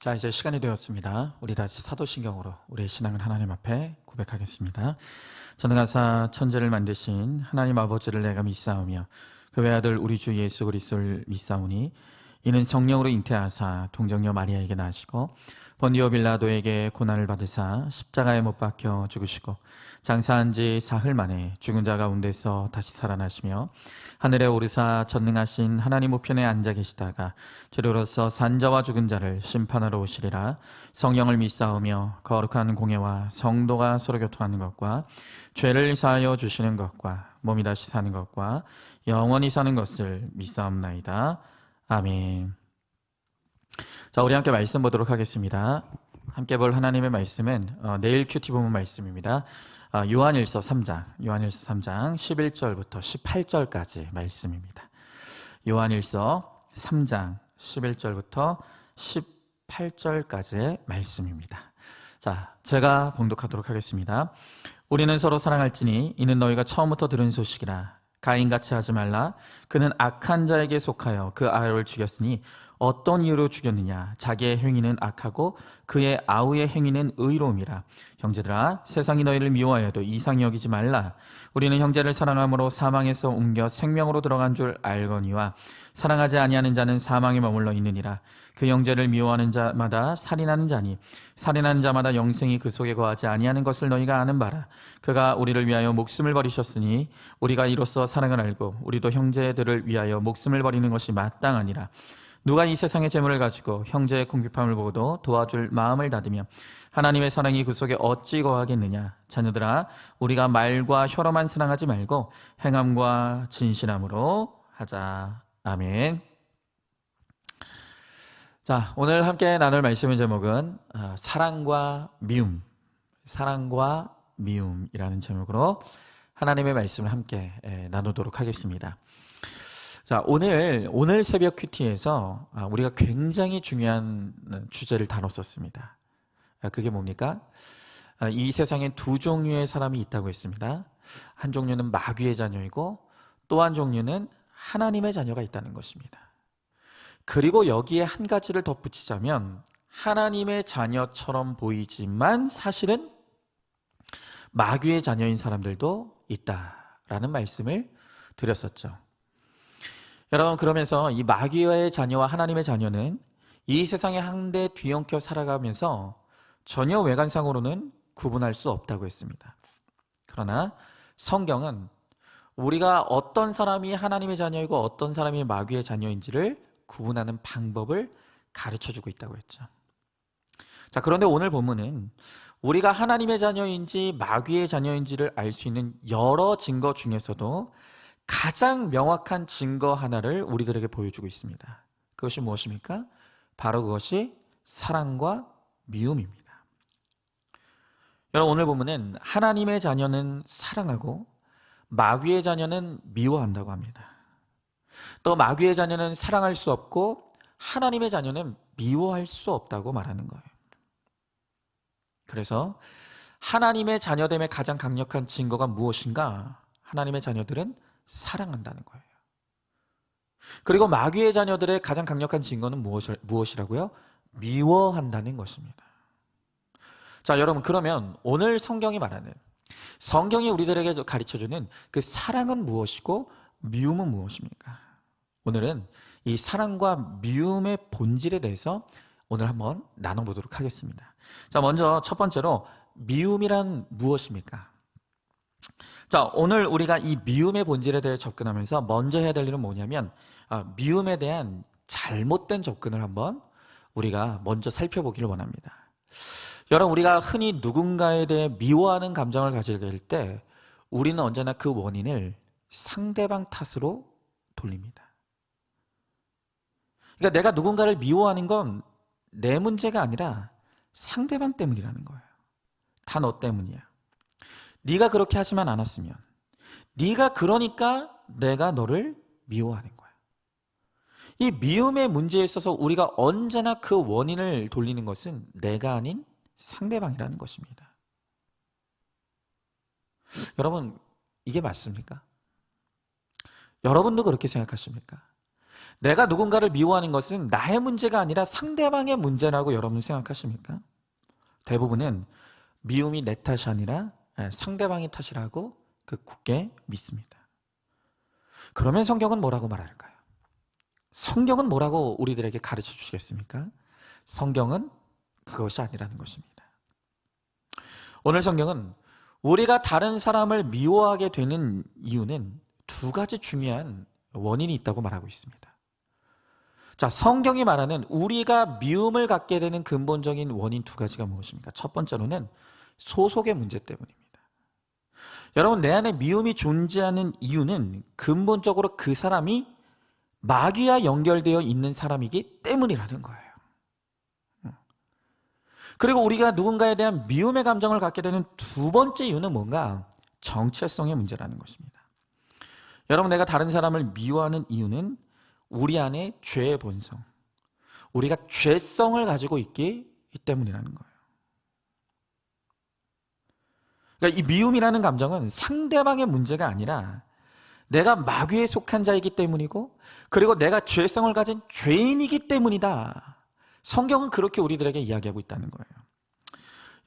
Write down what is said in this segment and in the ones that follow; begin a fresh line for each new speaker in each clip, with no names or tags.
자, 이제 시간이 되었습니다. 우리 다시 사도신경으로 우리의 신앙을 하나님 앞에 고백하겠습니다. 전능하사 천지를 만드신 하나님 아버지를 내가 믿사오며 그 외아들 우리 주 예수 그리스도를 믿사오니 이는 성령으로 잉태하사 동정녀 마리아에게 나시고 본디오 빌라도에게 고난을 받으사 십자가에 못 박혀 죽으시고 장사한 지 사흘 만에 죽은 자 가운데서 다시 살아나시며 하늘에 오르사 전능하신 하나님 우편에 앉아 계시다가 죄로로서 산자와 죽은 자를 심판하러 오시리라. 성령을 믿사오며 거룩한 공예와 성도가 서로 교통하는 것과 죄를 사하여 주시는 것과 몸이 다시 사는 것과 영원히 사는 것을 믿사옵나이다. 아멘. 자, 우리 함께 말씀 보도록 하겠습니다. 함께 볼 하나님의 말씀은 내일 큐티 본문 말씀입니다. 요한일서 3장 11절부터 18절까지 말씀입니다. 요한일서 3장 11절부터 18절까지의 말씀입니다. 자, 제가 봉독하도록 하겠습니다. 우리는 서로 사랑할지니 이는 너희가 처음부터 들은 소식이라. 가인같이 하지 말라. 그는 악한 자에게 속하여 그 아우를 죽였으니 어떤 이유로 죽였느냐? 자기의 행위는 악하고 그의 아우의 행위는 의로움이라. 형제들아, 세상이 너희를 미워하여도 이상히 여기지 말라. 우리는 형제를 사랑함으로 사망에서 옮겨 생명으로 들어간 줄 알거니와 사랑하지 아니하는 자는 사망에 머물러 있느니라. 그 형제를 미워하는 자마다 살인하는 자니 살인하는 자마다 영생이 그 속에 거하지 아니하는 것을 너희가 아는 바라. 그가 우리를 위하여 목숨을 버리셨으니 우리가 이로써 사랑을 알고 우리도 형제들을 위하여 목숨을 버리는 것이 마땅하니라. 누가 이 세상의 재물을 가지고 형제의 궁핍함을 보고도 도와줄 마음을 닫으며 하나님의 사랑이 그 속에 어찌 거하겠느냐? 자녀들아, 우리가 말과 혀로만 사랑하지 말고 행함과 진실함으로 하자. 아멘. 자, 오늘 함께 나눌 말씀의 제목은 사랑과 미움이라는 제목으로 하나님의 말씀을 함께 나누도록 하겠습니다. 자, 오늘 새벽 큐티에서 우리가 굉장히 중요한 주제를 다뤘었습니다. 그게 뭡니까? 이 세상에 두 종류의 사람이 있다고 했습니다. 한 종류는 마귀의 자녀이고 또 한 종류는 하나님의 자녀가 있다는 것입니다. 그리고 여기에 한 가지를 덧붙이자면 하나님의 자녀처럼 보이지만 사실은 마귀의 자녀인 사람들도 있다라는 말씀을 드렸었죠. 여러분, 그러면서 이 마귀의 자녀와 하나님의 자녀는 이 세상에 한데 뒤엉켜 살아가면서 전혀 외관상으로는 구분할 수 없다고 했습니다. 그러나 성경은 우리가 어떤 사람이 하나님의 자녀이고 어떤 사람이 마귀의 자녀인지를 구분하는 방법을 가르쳐주고 있다고 했죠. 자, 그런데 오늘 본문은 우리가 하나님의 자녀인지 마귀의 자녀인지를 알 수 있는 여러 증거 중에서도 가장 명확한 증거 하나를 우리들에게 보여주고 있습니다. 그것이 무엇입니까? 바로 그것이 사랑과 미움입니다. 여러분, 오늘 보면은 하나님의 자녀는 사랑하고 마귀의 자녀는 미워한다고 합니다. 또 마귀의 자녀는 사랑할 수 없고 하나님의 자녀는 미워할 수 없다고 말하는 거예요. 그래서 하나님의 자녀됨의 가장 강력한 증거가 무엇인가? 하나님의 자녀들은 사랑한다는 거예요. 그리고 마귀의 자녀들의 가장 강력한 증거는 무엇이라고요? 미워한다는 것입니다. 자, 여러분, 그러면 오늘 성경이 우리들에게 가르쳐주는 그 사랑은 무엇이고 미움은 무엇입니까? 오늘은 이 사랑과 미움의 본질에 대해서 오늘 한번 나눠보도록 하겠습니다. 자, 먼저 첫 번째로 미움이란 무엇입니까? 자, 오늘 우리가 이 미움의 본질에 대해 접근하면서 먼저 해야 될 일은 뭐냐면 미움에 대한 잘못된 접근을 한번 우리가 먼저 살펴보기를 원합니다. 여러분, 우리가 흔히 누군가에 대해 미워하는 감정을 가지게 될 때 우리는 언제나 그 원인을 상대방 탓으로 돌립니다. 그러니까 내가 누군가를 미워하는 건 내 문제가 아니라 상대방 때문이라는 거예요. 다 너 때문이야. 네가 그렇게 하지만 않았으면, 네가 그러니까 내가 너를 미워하는 거야. 이 미움의 문제에 있어서 우리가 언제나 그 원인을 돌리는 것은 내가 아닌 상대방이라는 것입니다. 여러분, 이게 맞습니까? 여러분도 그렇게 생각하십니까? 내가 누군가를 미워하는 것은 나의 문제가 아니라 상대방의 문제라고 여러분 생각하십니까? 대부분은 미움이 내 탓이 아니라 상대방의 탓이라고 굳게 믿습니다. 그러면 성경은 뭐라고 말할까요? 성경은 뭐라고 우리들에게 가르쳐 주시겠습니까? 성경은 그것이 아니라는 것입니다. 오늘 성경은 우리가 다른 사람을 미워하게 되는 이유는 두 가지 중요한 원인이 있다고 말하고 있습니다. 자, 성경이 말하는 우리가 미움을 갖게 되는 근본적인 원인 두 가지가 무엇입니까? 첫 번째로는 소속의 문제 때문입니다. 여러분, 내 안에 미움이 존재하는 이유는 근본적으로 그 사람이 마귀와 연결되어 있는 사람이기 때문이라는 거예요. 그리고 우리가 누군가에 대한 미움의 감정을 갖게 되는 두 번째 이유는 뭔가? 정체성의 문제라는 것입니다. 여러분, 내가 다른 사람을 미워하는 이유는 우리 안에 죄의 본성, 우리가 죄성을 가지고 있기 때문이라는 거예요. 그러니까 이 미움이라는 감정은 상대방의 문제가 아니라 내가 마귀에 속한 자이기 때문이고, 그리고 내가 죄성을 가진 죄인이기 때문이다. 성경은 그렇게 우리들에게 이야기하고 있다는 거예요.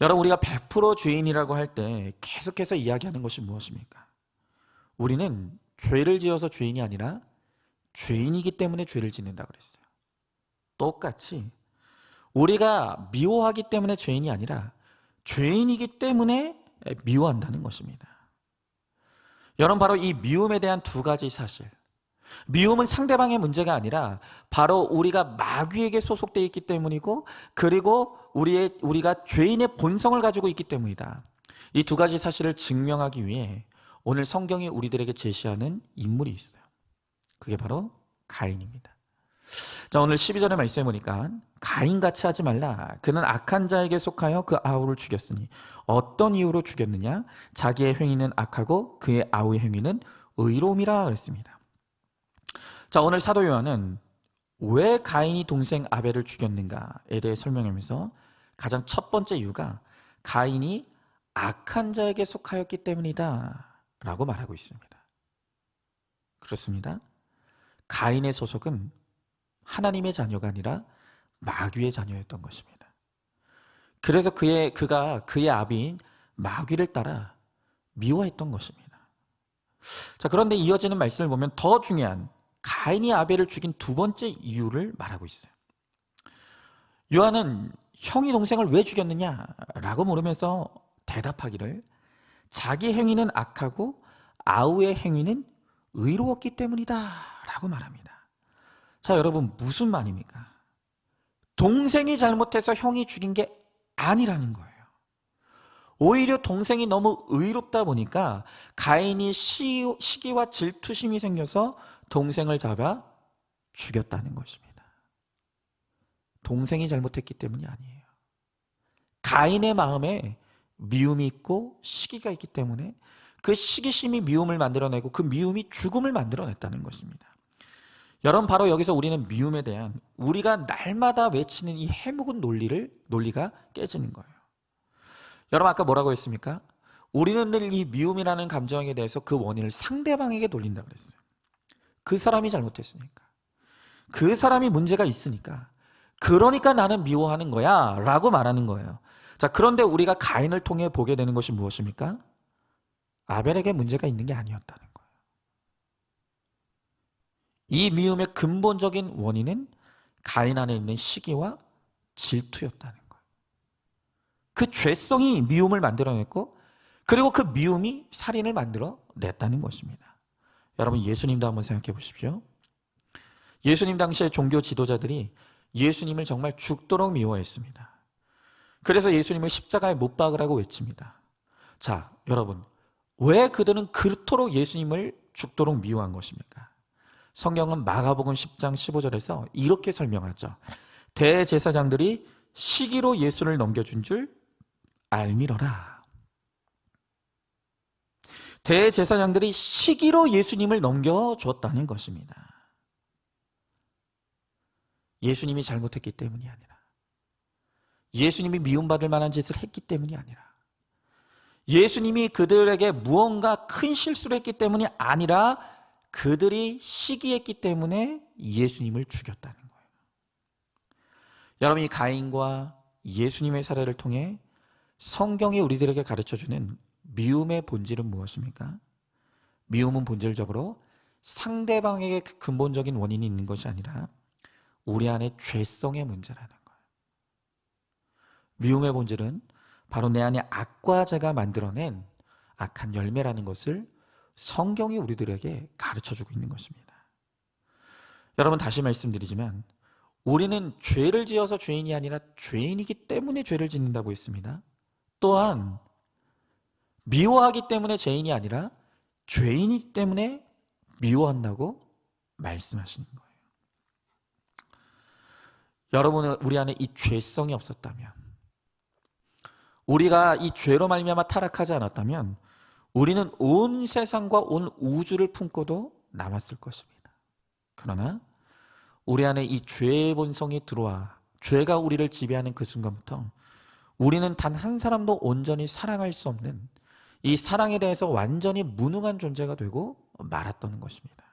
여러분, 우리가 100% 죄인이라고 할 때 계속해서 이야기하는 것이 무엇입니까? 우리는 죄를 지어서 죄인이 아니라 죄인이기 때문에 죄를 짓는다고 그랬어요. 똑같이 우리가 미워하기 때문에 죄인이 아니라 죄인이기 때문에 미워한다는 것입니다. 여러분, 바로 이 미움에 대한 두 가지 사실, 미움은 상대방의 문제가 아니라 바로 우리가 마귀에게 소속되어 있기 때문이고, 그리고 우리가 죄인의 본성을 가지고 있기 때문이다. 이 두 가지 사실을 증명하기 위해 오늘 성경이 우리들에게 제시하는 인물이 있어요. 그게 바로 가인입니다. 자, 오늘 12절의 말씀에 보니까 가인같이 하지 말라. 그는 악한 자에게 속하여 그 아우를 죽였으니 어떤 이유로 죽였느냐? 자기의 행위는 악하고 그의 아우의 행위는 의로움이라 그랬습니다. 자, 오늘 사도 요한은 왜 가인이 동생 아벨을 죽였는가에 대해 설명하면서 가장 첫 번째 이유가 가인이 악한 자에게 속하였기 때문이다 라고 말하고 있습니다. 그렇습니다. 가인의 소속은 하나님의 자녀가 아니라 마귀의 자녀였던 것입니다. 그래서 그가 그의 아비인 마귀를 따라 미워했던 것입니다. 자, 그런데 이어지는 말씀을 보면 더 중요한 가인이 아벨을 죽인 두 번째 이유를 말하고 있어요. 요한은 형이 동생을 왜 죽였느냐라고 물으면서 대답하기를 자기 행위는 악하고 아우의 행위는 의로웠기 때문이다 라고 말합니다. 자, 여러분, 무슨 말입니까? 동생이 잘못해서 형이 죽인 게 아니라는 거예요. 오히려 동생이 너무 의롭다 보니까 가인이 시기와 질투심이 생겨서 동생을 잡아 죽였다는 것입니다. 동생이 잘못했기 때문이 아니에요. 가인의 마음에 미움이 있고 시기가 있기 때문에 그 시기심이 미움을 만들어내고 그 미움이 죽음을 만들어냈다는 것입니다. 여러분, 바로 여기서 우리는 미움에 대한 우리가 날마다 외치는 이 해묵은 논리가 깨지는 거예요. 여러분, 아까 뭐라고 했습니까? 우리는 늘 이 미움이라는 감정에 대해서 그 원인을 상대방에게 돌린다고 그랬어요. 그 사람이 잘못했으니까, 그 사람이 문제가 있으니까, 그러니까 나는 미워하는 거야 라고 말하는 거예요. 자, 그런데 우리가 가인을 통해 보게 되는 것이 무엇입니까? 아벨에게 문제가 있는 게 아니었다는 거예요. 이 미움의 근본적인 원인은 가인 안에 있는 시기와 질투였다는 거예요. 그 죄성이 미움을 만들어냈고, 그리고 그 미움이 살인을 만들어냈다는 것입니다. 여러분, 예수님도 한번 생각해 보십시오. 예수님 당시의 종교 지도자들이 예수님을 정말 죽도록 미워했습니다. 그래서 예수님을 십자가에 못 박으라고 외칩니다. 자, 여러분, 왜 그들은 그토록 예수님을 죽도록 미워한 것입니까? 성경은 마가복음 10장 15절에서 이렇게 설명하죠. 대제사장들이 시기로 예수를 넘겨준 줄 알미러라. 대제사장들이 시기로 예수님을 넘겨줬다는 것입니다. 예수님이 잘못했기 때문이 아니라, 예수님이 미움받을 만한 짓을 했기 때문이 아니라, 예수님이 그들에게 무언가 큰 실수를 했기 때문이 아니라 그들이 시기했기 때문에 예수님을 죽였다는 거예요. 여러분, 이 가인과 예수님의 사례를 통해 성경이 우리들에게 가르쳐주는 미움의 본질은 무엇입니까? 미움은 본질적으로 상대방에게 근본적인 원인이 있는 것이 아니라 우리 안에 죄성의 문제라는 거예요. 미움의 본질은 바로 내 안에 악과 죄가 만들어낸 악한 열매라는 것을 성경이 우리들에게 가르쳐주고 있는 것입니다. 여러분, 다시 말씀드리지만 우리는 죄를 지어서 죄인이 아니라 죄인이기 때문에 죄를 짓는다고 했습니다. 또한 미워하기 때문에 죄인이 아니라 죄인이기 때문에 미워한다고 말씀하시는 거예요. 여러분은 우리 안에 이 죄성이 없었다면, 우리가 이 죄로 말미암아 타락하지 않았다면 우리는 온 세상과 온 우주를 품고도 남았을 것입니다. 그러나 우리 안에 이 죄의 본성이 들어와 죄가 우리를 지배하는 그 순간부터 우리는 단 한 사람도 온전히 사랑할 수 없는, 이 사랑에 대해서 완전히 무능한 존재가 되고 말았던 것입니다.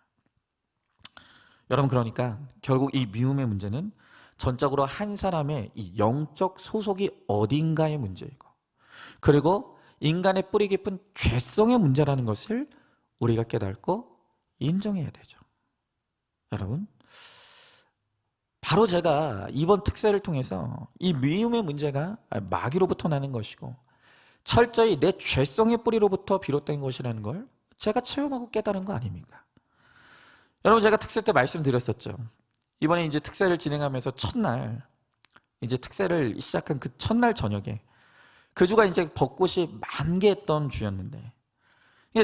여러분, 그러니까 결국 이 미움의 문제는 전적으로 한 사람의 이 영적 소속이 어딘가의 문제이고, 그리고 인간의 뿌리 깊은 죄성의 문제라는 것을 우리가 깨닫고 인정해야 되죠. 여러분, 바로 제가 이번 특세를 통해서 이 미움의 문제가 마귀로부터 나는 것이고 철저히 내 죄성의 뿌리로부터 비롯된 것이라는 걸 제가 체험하고 깨달은 거 아닙니까? 여러분, 제가 특세 때 말씀드렸었죠. 이번에 이제 특세를 진행하면서 첫날, 이제 특세를 시작한 그 첫날 저녁에 그 주가 이제 벚꽃이 만개했던 주였는데,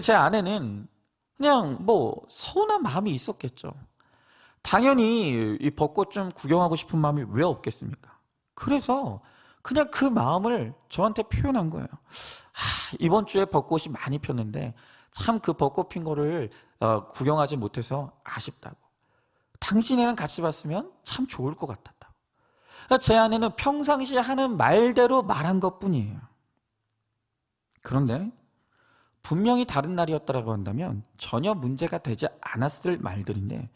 제 아내는 그냥 뭐 서운한 마음이 있었겠죠. 당연히 이 벚꽃 좀 구경하고 싶은 마음이 왜 없겠습니까? 그래서 그냥 그 마음을 저한테 표현한 거예요. 이번 주에 벚꽃이 많이 폈는데 참 그 벚꽃 핀 거를 구경하지 못해서 아쉽다고. 당신이랑 같이 봤으면 참 좋을 것 같았다고. 제 아내는 평상시에 하는 말대로 말한 것뿐이에요. 그런데 분명히 다른 날이었다고 한다면 전혀 문제가 되지 않았을 말들인데,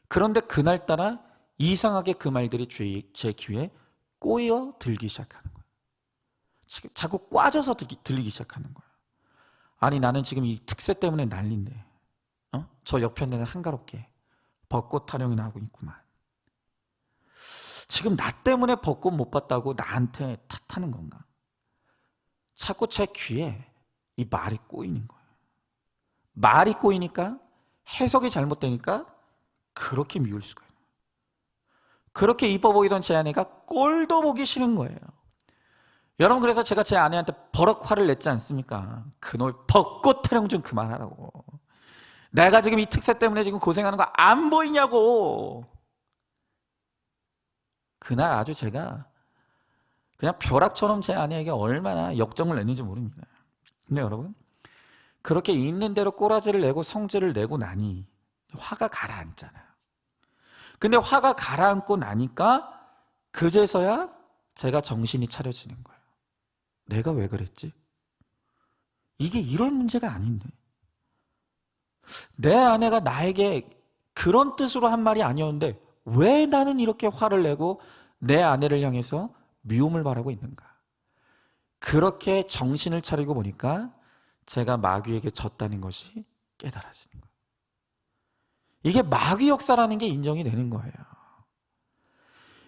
그런데 그날따라 이상하게 그 말들이 제 귀에 꼬여 들기 시작하는 거예요. 자꾸 꽈져서 들리기 시작하는 거예요. 아니, 나는 지금 이 특세 때문에 난린데 저 옆편에는 한가롭게 벚꽃 타령이 나오고 있구만. 지금 나 때문에 벚꽃 못 봤다고 나한테 탓하는 건가? 자꾸 제 귀에 이 말이 꼬이는 거예요. 말이 꼬이니까, 해석이 잘못되니까 그렇게 미울 수가 있어요. 그렇게 이뻐 보이던 제 아내가 꼴도 보기 싫은 거예요. 여러분, 그래서 제가 제 아내한테 버럭 화를 냈지 않습니까? 그놈 벚꽃 타령 좀 그만하라고. 내가 지금 이 특세 때문에 지금 고생하는 거 안 보이냐고. 그날 아주 제가 그냥 벼락처럼 제 아내에게 얼마나 역정을 냈는지 모릅니다. 근데 여러분, 그렇게 있는 대로 꼬라지를 내고 성질을 내고 나니 화가 가라앉잖아요. 근데 화가 가라앉고 나니까 그제서야 제가 정신이 차려지는 거예요. 내가 왜 그랬지? 이게 이럴 문제가 아닌데. 내 아내가 나에게 그런 뜻으로 한 말이 아니었는데 왜 나는 이렇게 화를 내고 내 아내를 향해서 미움을 바라고 있는가? 그렇게 정신을 차리고 보니까 제가 마귀에게 졌다는 것이 깨달아지는 거예요. 이게 마귀 역사라는 게 인정이 되는 거예요.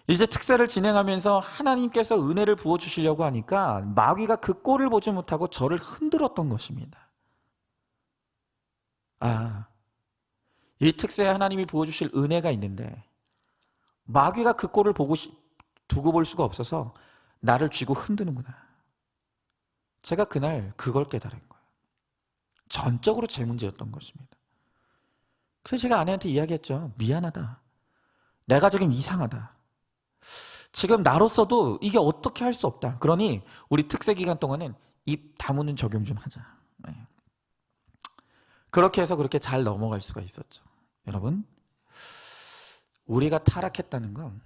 이제 특세를 진행하면서 하나님께서 은혜를 부어주시려고 하니까 마귀가 그 꼴을 보지 못하고 저를 흔들었던 것입니다. 이 특세에 하나님이 부어주실 은혜가 있는데 마귀가 그 꼴을 두고 볼 수가 없어서 나를 쥐고 흔드는구나. 제가 그날 그걸 깨달은 거예요. 전적으로 제 문제였던 것입니다. 그래서 제가 아내한테 이야기했죠. 미안하다. 내가 지금 이상하다. 지금 나로서도 이게 어떻게 할 수 없다. 그러니 우리 특세 기간 동안은 입 다무는 적용 좀 하자. 그렇게 해서 그렇게 잘 넘어갈 수가 있었죠. 여러분, 우리가 타락했다는 건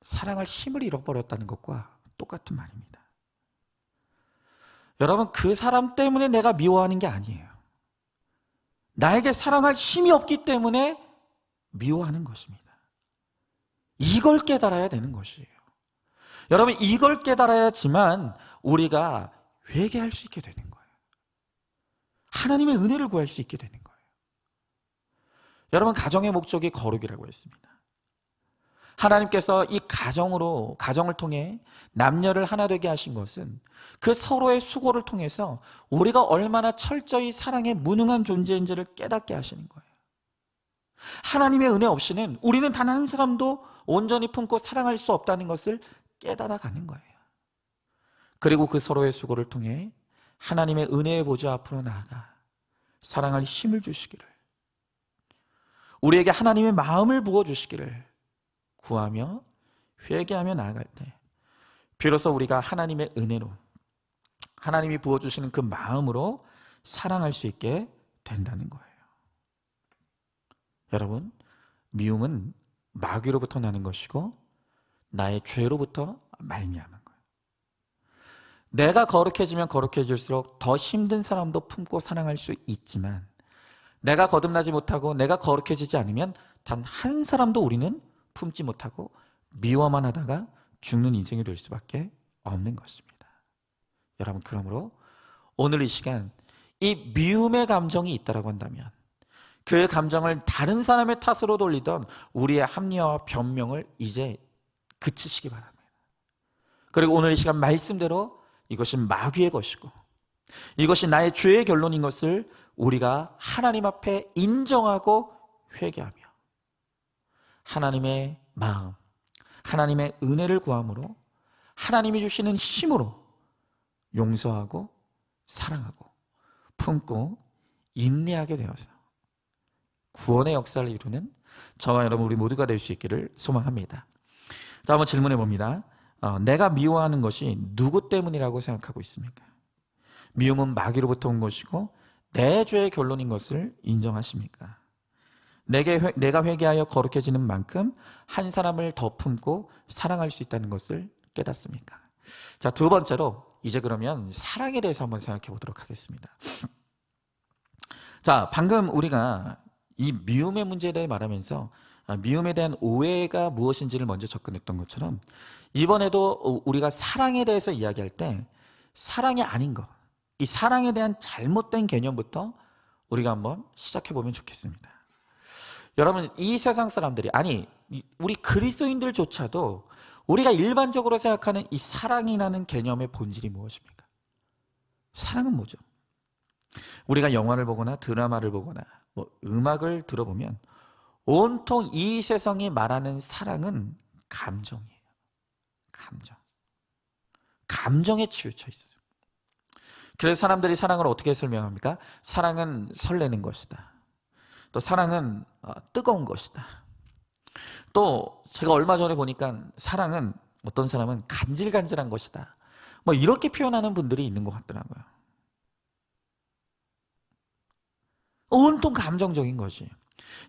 사랑할 힘을 잃어버렸다는 것과 똑같은 말입니다. 여러분, 그 사람 때문에 내가 미워하는 게 아니에요. 나에게 사랑할 힘이 없기 때문에 미워하는 것입니다. 이걸 깨달아야 되는 것이에요. 여러분, 이걸 깨달아야지만 우리가 회개할 수 있게 되는 거예요. 하나님의 은혜를 구할 수 있게 되는 거예요. 여러분, 가정의 목적이 거룩이라고 했습니다. 하나님께서 이 가정을 통해 남녀를 하나 되게 하신 것은 그 서로의 수고를 통해서 우리가 얼마나 철저히 사랑에 무능한 존재인지를 깨닫게 하시는 거예요. 하나님의 은혜 없이는 우리는 단 한 사람도 온전히 품고 사랑할 수 없다는 것을 깨달아가는 거예요. 그리고 그 서로의 수고를 통해 하나님의 은혜의 보좌 앞으로 나아가 사랑할 힘을 주시기를, 우리에게 하나님의 마음을 부어주시기를 구하며 회개하며 나아갈 때 비로소 우리가 하나님의 은혜로, 하나님이 부어주시는 그 마음으로 사랑할 수 있게 된다는 거예요. 여러분, 미움은 마귀로부터 나는 것이고 나의 죄로부터 말미암은 거예요. 내가 거룩해지면 거룩해질수록 더 힘든 사람도 품고 사랑할 수 있지만, 내가 거듭나지 못하고 내가 거룩해지지 않으면 단 한 사람도 우리는 품지 못하고 미워만 하다가 죽는 인생이 될 수밖에 없는 것입니다. 여러분, 그러므로 오늘 이 시간 이 미움의 감정이 있다고 한다면 그 감정을 다른 사람의 탓으로 돌리던 우리의 합리화와 변명을 이제 그치시기 바랍니다. 그리고 오늘 이 시간 말씀대로 이것이 마귀의 것이고 이것이 나의 죄의 결론인 것을 우리가 하나님 앞에 인정하고 회개하며 하나님의 마음, 하나님의 은혜를 구함으로 하나님이 주시는 힘으로 용서하고 사랑하고 품고 인내하게 되어서 구원의 역사를 이루는 저와 여러분 우리 모두가 될 수 있기를 소망합니다. 자, 한번 질문해 봅니다. 내가 미워하는 것이 누구 때문이라고 생각하고 있습니까? 미움은 마귀로부터 온 것이고 내 죄의 결론인 것을 인정하십니까? 내가 회개하여 거룩해지는 만큼 한 사람을 더 품고 사랑할 수 있다는 것을 깨닫습니까? 자, 두 번째로 이제 그러면 사랑에 대해서 한번 생각해 보도록 하겠습니다. 자, 방금 우리가 이 미움의 문제에 대해 말하면서 미움에 대한 오해가 무엇인지를 먼저 접근했던 것처럼 이번에도 우리가 사랑에 대해서 이야기할 때 사랑이 아닌 것, 이 사랑에 대한 잘못된 개념부터 우리가 한번 시작해 보면 좋겠습니다. 여러분, 이 세상 사람들이, 아니 우리 그리스도인들조차도 우리가 일반적으로 생각하는 이 사랑이라는 개념의 본질이 무엇입니까? 사랑은 뭐죠? 우리가 영화를 보거나 드라마를 보거나 음악을 들어보면 온통 이 세상이 말하는 사랑은 감정이에요. 감정에 치우쳐 있어요. 그래서 사람들이 사랑을 어떻게 설명합니까? 사랑은 설레는 것이다. 또 사랑은 뜨거운 것이다. 또 제가 얼마 전에 보니까 사랑은 어떤 사람은 간질간질한 것이다. 이렇게 표현하는 분들이 있는 것 같더라고요. 온통 감정적인 것이.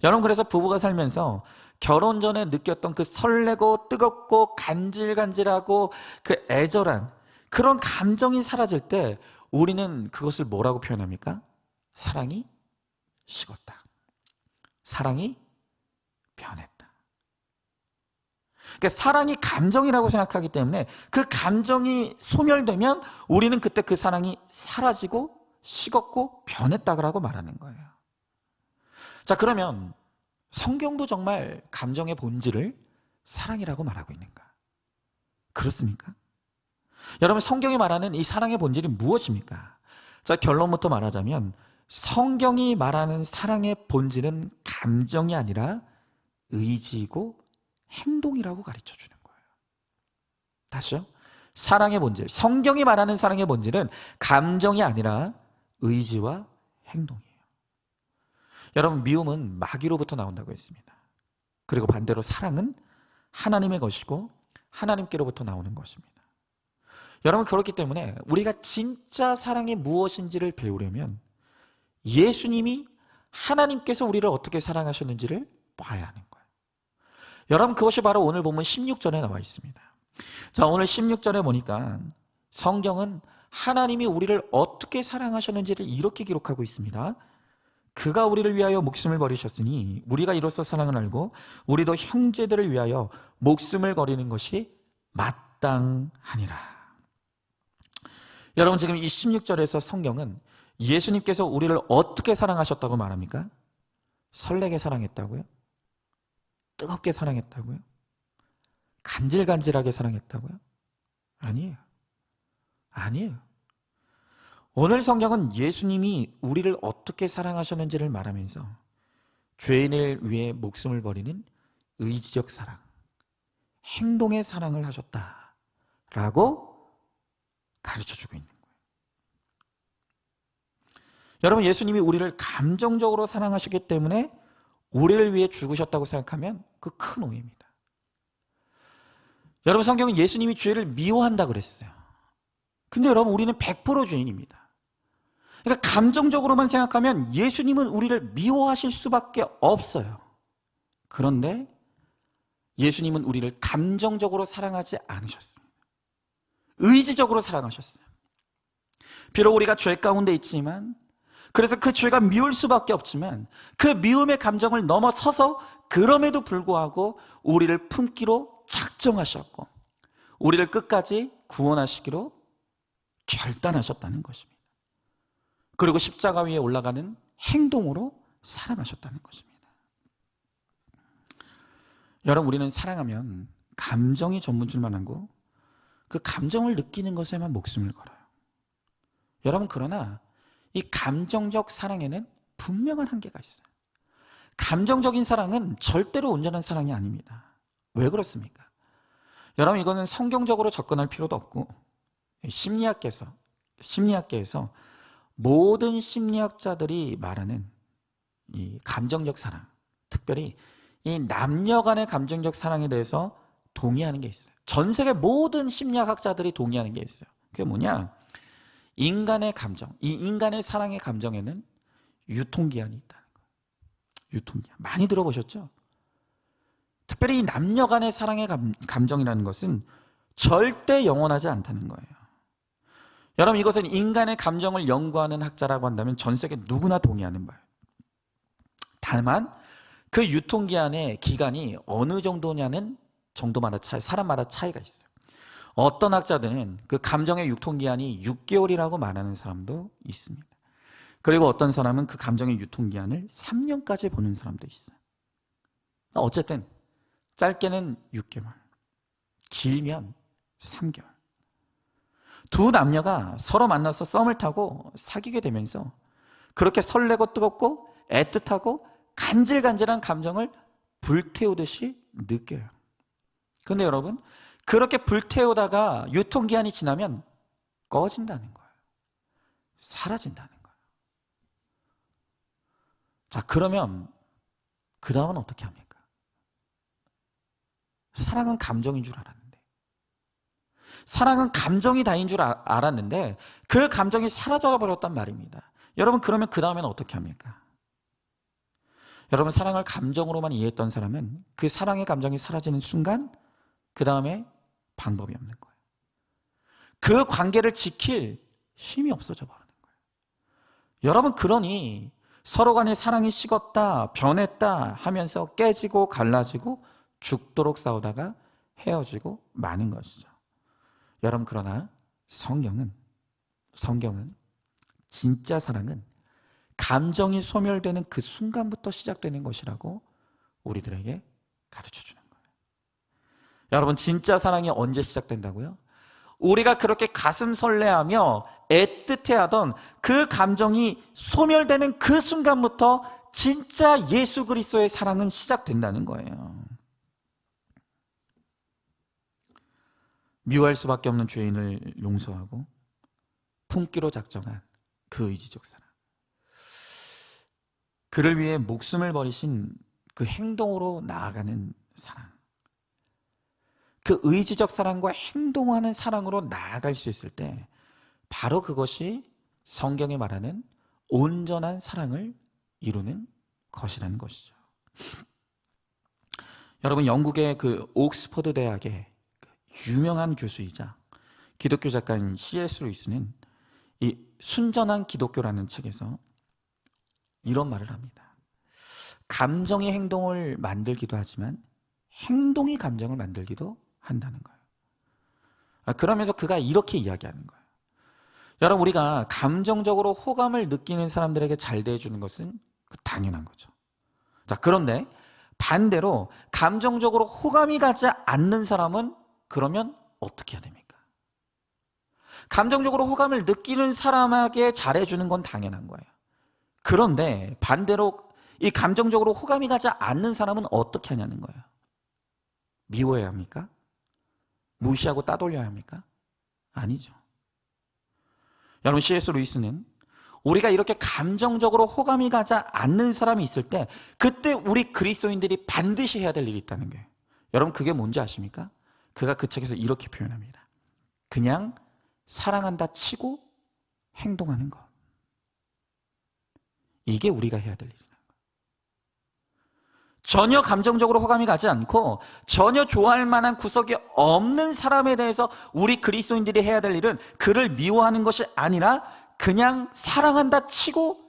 여러분, 그래서 부부가 살면서 결혼 전에 느꼈던 그 설레고 뜨겁고 간질간질하고 그 애절한 그런 감정이 사라질 때 우리는 그것을 뭐라고 표현합니까? 사랑이 식었다. 사랑이 변했다. 그러니까 사랑이 감정이라고 생각하기 때문에 그 감정이 소멸되면 우리는 그때 그 사랑이 사라지고 식었고 변했다고 말하는 거예요. 자, 그러면 성경도 정말 감정의 본질을 사랑이라고 말하고 있는가? 그렇습니까? 여러분, 성경이 말하는 이 사랑의 본질이 무엇입니까? 자, 결론부터 말하자면 성경이 말하는 사랑의 본질은 감정이 아니라 의지이고 행동이라고 가르쳐 주는 거예요. 다시요. 사랑의 본질, 성경이 말하는 사랑의 본질은 감정이 아니라 의지와 행동이에요. 여러분, 미움은 마귀로부터 나온다고 했습니다. 그리고 반대로 사랑은 하나님의 것이고 하나님께로부터 나오는 것입니다. 여러분, 그렇기 때문에 우리가 진짜 사랑이 무엇인지를 배우려면 예수님이 하나님께서 우리를 어떻게 사랑하셨는지를 봐야 하는 거예요. 여러분, 그것이 바로 오늘 본문 16절에 나와 있습니다. 자, 오늘 16절에 보니까 성경은 하나님이 우리를 어떻게 사랑하셨는지를 이렇게 기록하고 있습니다. 그가 우리를 위하여 목숨을 버리셨으니 우리가 이로써 사랑을 알고 우리도 형제들을 위하여 목숨을 버리는 것이 마땅하니라. 여러분, 지금 이 16절에서 성경은 예수님께서 우리를 어떻게 사랑하셨다고 말합니까? 설레게 사랑했다고요? 뜨겁게 사랑했다고요? 간질간질하게 사랑했다고요? 아니에요. 아니에요. 오늘 성경은 예수님이 우리를 어떻게 사랑하셨는지를 말하면서 죄인을 위해 목숨을 버리는 의지적 사랑, 행동의 사랑을 하셨다라고 가르쳐주고 있는 거예요. 여러분, 예수님이 우리를 감정적으로 사랑하시기 때문에 우리를 위해 죽으셨다고 생각하면 그 큰 오해입니다. 여러분, 성경은 예수님이 죄를 미워한다 그랬어요. 근데 여러분, 우리는 100% 죄인입니다. 그러니까 감정적으로만 생각하면 예수님은 우리를 미워하실 수밖에 없어요. 그런데 예수님은 우리를 감정적으로 사랑하지 않으셨습니다. 의지적으로 사랑하셨어요. 비록 우리가 죄 가운데 있지만, 그래서 그 죄가 미울 수밖에 없지만 그 미움의 감정을 넘어서서 그럼에도 불구하고 우리를 품기로 작정하셨고 우리를 끝까지 구원하시기로 결단하셨다는 것입니다. 그리고 십자가 위에 올라가는 행동으로 사랑하셨다는 것입니다. 여러분, 우리는 사랑하면 감정이 전문줄만 하고 그 감정을 느끼는 것에만 목숨을 걸어요. 여러분, 그러나 이 감정적 사랑에는 분명한 한계가 있어요. 감정적인 사랑은 절대로 온전한 사랑이 아닙니다. 왜 그렇습니까? 여러분, 이거는 성경적으로 접근할 필요도 없고 심리학계에서 모든 심리학자들이 말하는 이 감정적 사랑, 특별히 이 남녀 간의 감정적 사랑에 대해서 동의하는 게 있어요. 전 세계 모든 심리학자들이 동의하는 게 있어요. 그게 뭐냐? 인간의 감정, 이 인간의 사랑의 감정에는 유통기한이 있다는 거예요. 유통기한. 많이 들어보셨죠? 특별히 이 남녀 간의 사랑의 감정이라는 것은 절대 영원하지 않다는 거예요. 여러분, 이것은 인간의 감정을 연구하는 학자라고 한다면 전 세계 누구나 동의하는 바예요. 다만 그 유통기한의 기간이 어느 정도냐는 정도마다 사람마다 차이가 있어요. 어떤 학자들은 그 감정의 유통기한이 6개월이라고 말하는 사람도 있습니다. 그리고 어떤 사람은 그 감정의 유통기한을 3년까지 보는 사람도 있어요. 어쨌든 짧게는 6개월, 길면 3개월. 두 남녀가 서로 만나서 썸을 타고 사귀게 되면서 그렇게 설레고 뜨겁고 애틋하고 간질간질한 감정을 불태우듯이 느껴요. 그런데 여러분, 그렇게 불태우다가 유통기한이 지나면 꺼진다는 거예요. 사라진다는 거예요. 자, 그러면 그 다음은 어떻게 합니까? 사랑은 감정인 줄 알았는데, 사랑은 감정이 다인 줄 알았는데 그 감정이 사라져버렸단 말입니다. 여러분, 그러면 그 다음에는 어떻게 합니까? 여러분, 사랑을 감정으로만 이해했던 사람은 그 사랑의 감정이 사라지는 순간 그 다음에 방법이 없는 거예요. 그 관계를 지킬 힘이 없어져 버리는 거예요. 여러분, 그러니 서로 간의 사랑이 식었다, 변했다 하면서 깨지고 갈라지고 죽도록 싸우다가 헤어지고 마는 것이죠. 여러분, 그러나 성경은 진짜 사랑은 감정이 소멸되는 그 순간부터 시작되는 것이라고 우리들에게 가르쳐주는 거예요. 여러분, 진짜 사랑이 언제 시작된다고요? 우리가 그렇게 가슴 설레하며 애틋해하던 그 감정이 소멸되는 그 순간부터 진짜 예수 그리스도의 사랑은 시작된다는 거예요. 미워할 수밖에 없는 죄인을 용서하고 품기로 작정한 그 의지적 사랑, 그를 위해 목숨을 버리신 그 행동으로 나아가는 사랑, 그 의지적 사랑과 행동하는 사랑으로 나아갈 수 있을 때 바로 그것이 성경이 말하는 온전한 사랑을 이루는 것이라는 것이죠. 여러분, 영국의 그 옥스퍼드 대학의 유명한 교수이자 기독교 작가인 C.S. 루이스는 이 순전한 기독교라는 책에서 이런 말을 합니다. 감정이 행동을 만들기도 하지만 행동이 감정을 만들기도 한다는 거예요. 그러면서 그가 이렇게 이야기하는 거예요. 여러분, 우리가 감정적으로 호감을 느끼는 사람들에게 잘 대해주는 것은 당연한 거죠. 자, 그런데 반대로 감정적으로 호감이 가지 않는 사람은 그러면 어떻게 해야 됩니까? 감정적으로 호감을 느끼는 사람에게 잘해주는 건 당연한 거예요. 그런데 반대로 이 감정적으로 호감이 가지 않는 사람은 어떻게 하냐는 거예요. 미워해야 합니까? 무시하고 따돌려야 합니까? 아니죠. 여러분, C.S. 루이스는 우리가 이렇게 감정적으로 호감이 가지 않는 사람이 있을 때 그때 우리 그리스도인들이 반드시 해야 될 일이 있다는 거예요. 여러분, 그게 뭔지 아십니까? 그가 그 책에서 이렇게 표현합니다. 그냥 사랑한다 치고 행동하는 것. 이게 우리가 해야 될 일이라는 거예요. 전혀 감정적으로 호감이 가지 않고 전혀 좋아할 만한 구석이 없는 사람에 대해서 우리 그리스도인들이 해야 될 일은 그를 미워하는 것이 아니라 그냥 사랑한다 치고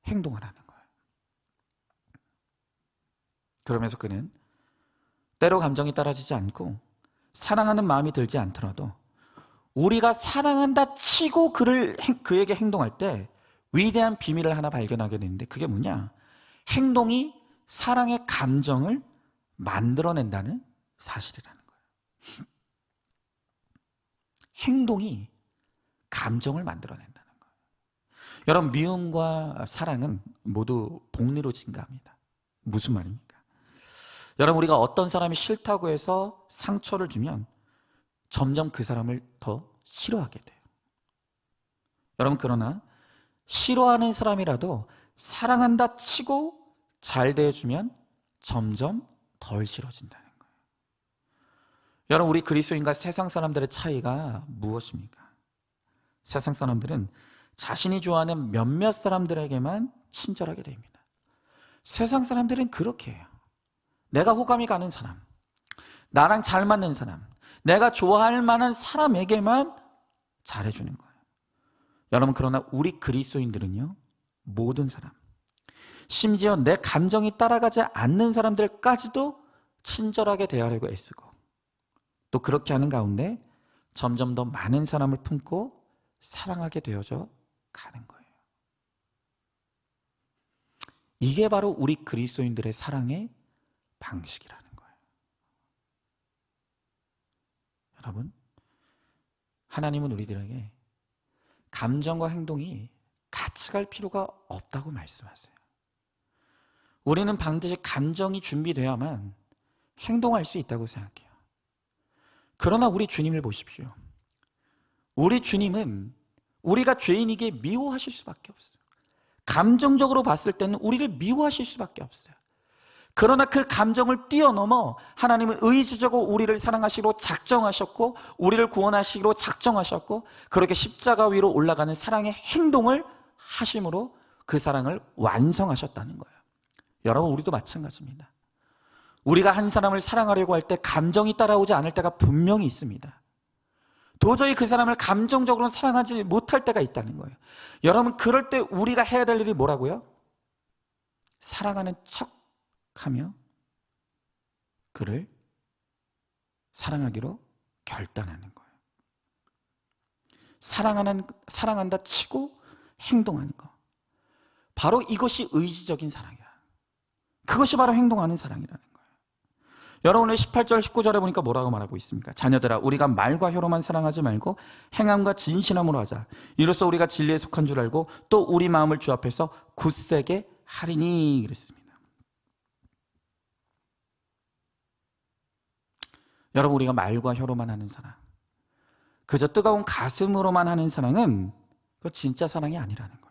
행동하라는 거예요. 그러면서 그는 때로 감정이 따라지지 않고 사랑하는 마음이 들지 않더라도 우리가 사랑한다 치고 그에게 행동할 때 위대한 비밀을 하나 발견하게 되는데 그게 뭐냐? 행동이 사랑의 감정을 만들어낸다는 사실이라는 거예요. 행동이 감정을 만들어낸다는 거예요. 여러분, 미움과 사랑은 모두 복리로 증가합니다. 무슨 말입니까? 여러분, 우리가 어떤 사람이 싫다고 해서 상처를 주면 점점 그 사람을 더 싫어하게 돼요. 여러분, 그러나 싫어하는 사람이라도 사랑한다 치고 잘 대해주면 점점 덜 싫어진다는 거예요. 여러분, 우리 그리스도인과 세상 사람들의 차이가 무엇입니까? 세상 사람들은 자신이 좋아하는 몇몇 사람들에게만 친절하게 됩니다. 세상 사람들은 그렇게 해요. 내가 호감이 가는 사람, 나랑 잘 맞는 사람, 내가 좋아할 만한 사람에게만 잘해주는 거예요. 여러분, 그러나 우리 그리스도인들은요, 모든 사람, 심지어 내 감정이 따라가지 않는 사람들까지도 친절하게 대하려고 애쓰고 또 그렇게 하는 가운데 점점 더 많은 사람을 품고 사랑하게 되어져 가는 거예요. 이게 바로 우리 그리스도인들의 사랑의 방식이라는 거예요. 여러분, 하나님은 우리들에게 감정과 행동이 같이 갈 필요가 없다고 말씀하세요. 우리는 반드시 감정이 준비되어야만 행동할 수 있다고 생각해요. 그러나 우리 주님을 보십시오. 우리 주님은 우리가 죄인이기에 미워하실 수밖에 없어요. 감정적으로 봤을 때는 우리를 미워하실 수밖에 없어요. 그러나 그 감정을 뛰어넘어 하나님은 의지적으로 우리를 사랑하시기로 작정하셨고 우리를 구원하시기로 작정하셨고 그렇게 십자가 위로 올라가는 사랑의 행동을 하심으로 그 사랑을 완성하셨다는 거예요. 여러분, 우리도 마찬가지입니다. 우리가 한 사람을 사랑하려고 할 때 감정이 따라오지 않을 때가 분명히 있습니다. 도저히 그 사람을 감정적으로 사랑하지 못할 때가 있다는 거예요. 여러분, 그럴 때 우리가 해야 될 일이 뭐라고요? 사랑하는 척하며 그를 사랑하기로 결단하는 거예요. 사랑한다 치고 행동하는 거. 바로 이것이 의지적인 사랑이야. 그것이 바로 행동하는 사랑이라는 거예요. 여러분, 오늘 18절 19절에 보니까 뭐라고 말하고 있습니까? 자녀들아, 우리가 말과 혀로만 사랑하지 말고 행함과 진실함으로 하자. 이로써 우리가 진리에 속한 줄 알고 또 우리 마음을 주 앞에서 굳세게 하리니 그랬습니다. 여러분, 우리가 말과 혀로만 하는 사랑, 그저 뜨거운 가슴으로만 하는 사랑은 그 진짜 사랑이 아니라는 거예요.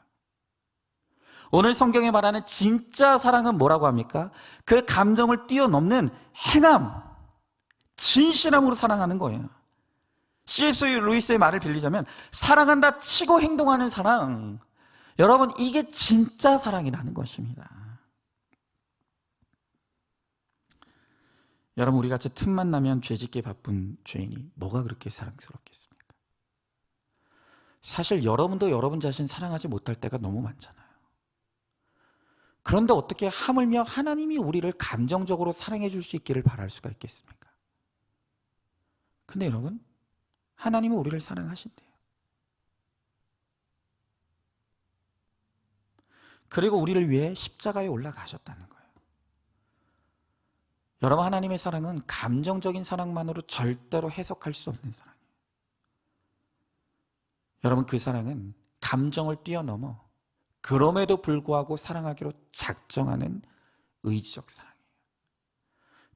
오늘 성경에 말하는 진짜 사랑은 뭐라고 합니까? 그 감정을 뛰어넘는 행함, 진실함으로 사랑하는 거예요. C.S. 루이스의 말을 빌리자면 사랑한다 치고 행동하는 사랑, 여러분, 이게 진짜 사랑이라는 것입니다. 여러분, 우리 같이 틈만 나면 죄짓기 바쁜 죄인이 뭐가 그렇게 사랑스럽겠습니까? 사실 여러분도 여러분 자신 사랑하지 못할 때가 너무 많잖아요. 그런데 어떻게 하물며 하나님이 우리를 감정적으로 사랑해 줄 수 있기를 바랄 수가 있겠습니까? 근데 여러분, 하나님은 우리를 사랑하신대요. 그리고 우리를 위해 십자가에 올라가셨다는 거예요. 여러분, 하나님의 사랑은 감정적인 사랑만으로 절대로 해석할 수 없는 사랑이에요. 여러분, 그 사랑은 감정을 뛰어넘어 그럼에도 불구하고 사랑하기로 작정하는 의지적 사랑이에요.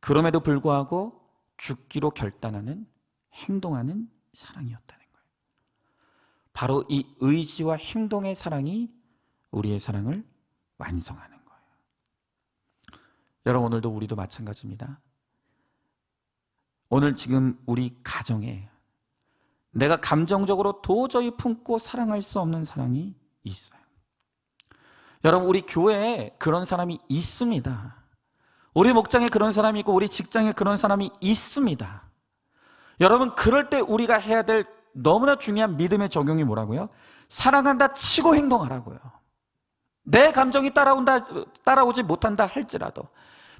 그럼에도 불구하고 죽기로 결단하는 행동하는 사랑이었다는 거예요. 바로 이 의지와 행동의 사랑이 우리의 사랑을 완성하는 거예요. 여러분, 오늘도 우리도 마찬가지입니다. 오늘 지금 우리 가정에 내가 감정적으로 도저히 품고 사랑할 수 없는 사랑이 있어요. 여러분, 우리 교회에 그런 사람이 있습니다. 우리 목장에 그런 사람이 있고 우리 직장에 그런 사람이 있습니다. 여러분, 그럴 때 우리가 해야 될 너무나 중요한 믿음의 적용이 뭐라고요? 사랑한다 치고 행동하라고요. 내 감정이 따라오지 못한다 할지라도,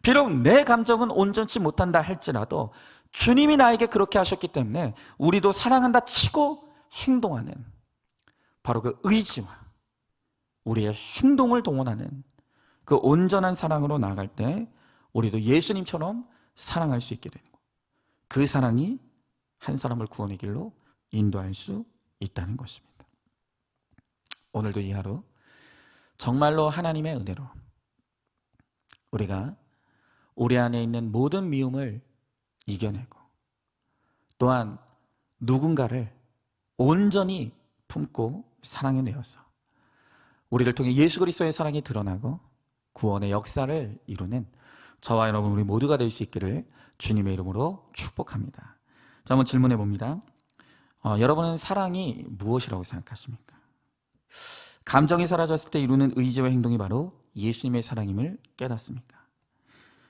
비록 내 감정은 온전치 못한다 할지라도 주님이 나에게 그렇게 하셨기 때문에 우리도 사랑한다 치고 행동하는 바로 그 의지와 우리의 행동을 동원하는 그 온전한 사랑으로 나아갈 때 우리도 예수님처럼 사랑할 수 있게 되는 거예요. 그 사랑이 한 사람을 구원의 길로 인도할 수 있다는 것입니다. 오늘도 이 하루 정말로 하나님의 은혜로 우리가 우리 안에 있는 모든 미움을 이겨내고 또한 누군가를 온전히 품고 사랑해내어서 우리를 통해 예수 그리스도의 사랑이 드러나고 구원의 역사를 이루는 저와 여러분 우리 모두가 될 수 있기를 주님의 이름으로 축복합니다. 자, 한번 질문해 봅니다. 여러분은 사랑이 무엇이라고 생각하십니까? 감정이 사라졌을 때 이루는 의지와 행동이 바로 예수님의 사랑임을 깨닫습니까?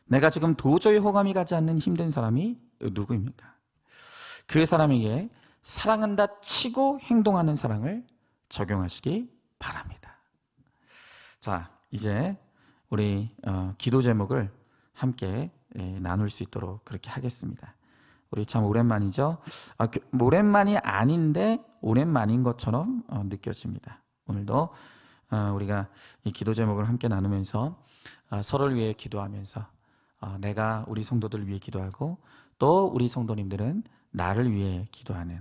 내가 지금 도저히 호감이 가지 않는 힘든 사람이 누구입니까? 그 사람에게 사랑한다 치고 행동하는 사랑을 적용하시기 바랍니다. 자, 이제 우리 기도 제목을 함께 나눌 수 있도록 그렇게 하겠습니다. 우리 참 오랜만이죠? 오랜만이 아닌데 오랜만인 것처럼 느껴집니다. 오늘도 우리가 이 기도 제목을 함께 나누면서 서로를 위해 기도하면서 내가 우리 성도들을 위해 기도하고 또 우리 성도님들은 나를 위해 기도하는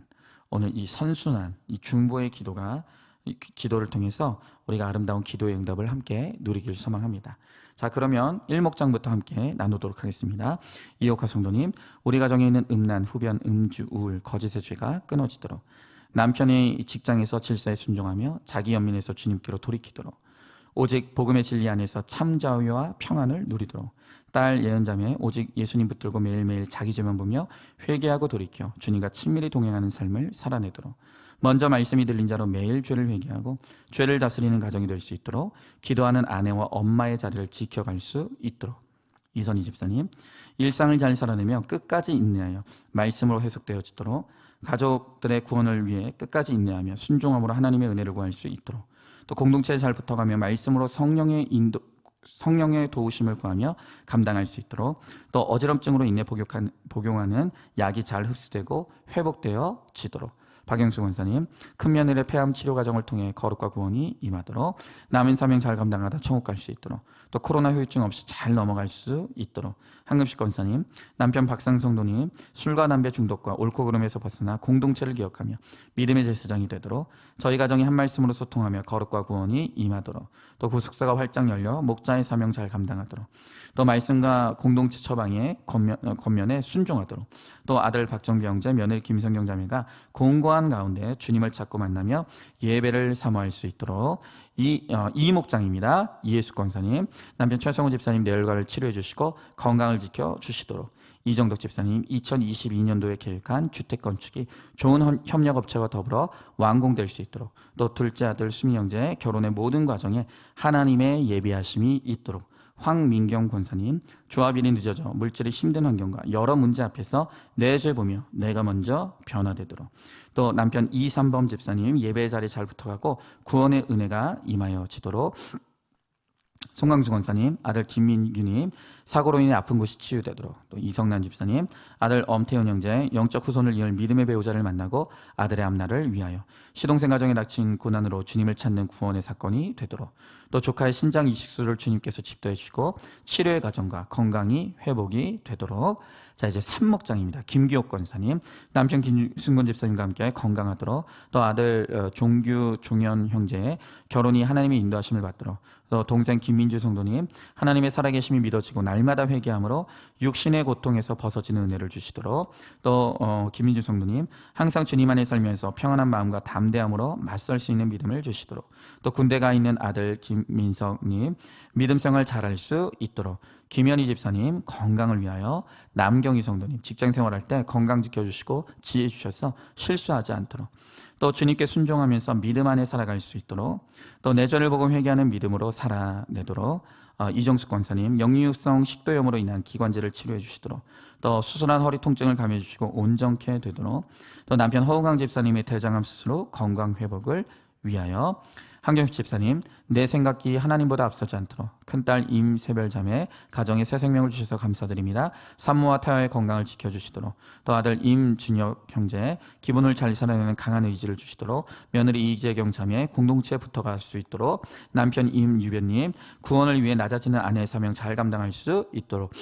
오늘 이 선순환, 이 중보의 기도를 통해서 우리가 아름다운 기도의 응답을 함께 누리길 소망합니다. 자, 그러면 1목장부터 함께 나누도록 하겠습니다. 이옥화 성도님, 우리 가정에 있는 음란, 흡연, 음주, 우울, 거짓의 죄가 끊어지도록, 남편의 직장에서 질서에 순종하며 자기 연민에서 주님께로 돌이키도록, 오직 복음의 진리 안에서 참 자유와 평안을 누리도록, 딸 예언자매 오직 예수님 붙들고 매일매일 자기 죄만 보며 회개하고 돌이켜 주님과 친밀히 동행하는 삶을 살아내도록, 먼저 말씀이 들린 자로 매일 죄를 회개하고 죄를 다스리는 가정이 될 수 있도록 기도하는 아내와 엄마의 자리를 지켜갈 수 있도록, 이선희 집사님, 일상을 잘 살아내며 끝까지 인내하여 말씀으로 해석되어지도록 가족들의 구원을 위해 끝까지 인내하며 순종함으로 하나님의 은혜를 구할 수 있도록, 또 공동체에 잘 붙어가며 말씀으로 성령의 도우심을 구하며 감당할 수 있도록, 또 어지럼증으로 인해 복용하는 약이 잘 흡수되고 회복되어지도록, 박영수 권사님, 큰 며느리의 폐암 치료 과정을 통해 거룩과 구원이 임하도록, 남은 사명 잘 감당하다 천국 갈 수 있도록, 또 코로나 후유증 없이 잘 넘어갈 수 있도록, 한금식 권사님, 남편 박상성도님, 술과 담배 중독과 옳고 그름에서 벗어나 공동체를 기억하며 믿음의 제사장이 되도록, 저희 가정이 한 말씀으로 소통하며 거룩과 구원이 임하도록, 또 구속사가 활짝 열려 목자의 사명 잘 감당하도록, 또 말씀과 공동체 처방에 권면에 순종하도록, 또 아들 박정비 형제, 며느리 김성경 자매가 공고한 가운데 주님을 찾고 만나며 예배를 사모할 수 있도록, 이 목장입니다. 이예수 권사님, 남편 최성호 집사님 뇌혈관을 치료해 주시고 건강을 지켜 주시도록, 이정덕 집사님, 2022년도에 계획한 주택 건축이 좋은 협력업체와 더불어 완공될 수 있도록, 또 둘째 아들 수미 형제의 결혼의 모든 과정에 하나님의 예비하심이 있도록, 황민경 권사님, 조합일이 늦어져 물질이 힘든 환경과 여러 문제 앞에서 내 죄 보며 내가 먼저 변화되도록, 또 남편 이삼범 집사님 예배의 자리에 잘 붙어가고 구원의 은혜가 임하여지도록, 송강수 권사님, 아들 김민규님, 사고로 인해 아픈 곳이 치유되도록. 또 이성란 집사님, 아들 엄태훈 형제, 영적 후손을 이을 믿음의 배우자를 만나고 아들의 앞날을 위하여. 시동생 가정에 닥친 고난으로 주님을 찾는 구원의 사건이 되도록. 또 조카의 신장 이식술을 주님께서 집도해 주시고 치료의 과정과 건강이 회복이 되도록. 자, 이제 3목장입니다. 김기옥 권사님, 남편 김승곤 집사님과 함께 건강하도록. 또 아들 종규 종현 형제의 결혼이 하나님의 인도하심을 받도록. 또 동생 김민주 성도님, 하나님의 살아계심이 믿어지고 날마다 회개함으로 육신의 고통에서 벗어지는 은혜를 주시도록. 또 김민주 성도님, 항상 주님 안에 살면서 평안한 마음과 담대함으로 맞설 수 있는 믿음을 주시도록. 또 군대 가 있는 아들 김민석님, 믿음 생활 잘할 수 있도록. 김현희 집사님, 건강을 위하여. 남경희 성도님, 직장 생활할 때 건강 지켜주시고 지혜 주셔서 실수하지 않도록. 또 주님께 순종하면서 믿음 안에 살아갈 수 있도록. 또 내 죄를 보고 회개하는 믿음으로 살아내도록. 이정숙 권사님, 역류성 식도염으로 인한 기관지를 치료해 주시도록. 또 수술한 허리 통증을 감해 주시고 온전케 되도록. 또 남편 허우강 집사님의 대장암 수술 후 건강 회복을 위하여. 한경식 집사님, 내 생각이 하나님보다 앞서지 않도록. 큰딸 임세별자매 가정에 새 생명을 주셔서 감사드립니다. 산모와 태아의 건강을 지켜주시도록. 또 아들 임준혁 형제, 기분을 잘 살아내는 강한 의지를 주시도록. 며느리 이재경 자매, 공동체에 붙어갈 수 있도록. 남편 임유변님, 구원을 위해 낮아지는 아내의 사명 잘 감당할 수 있도록.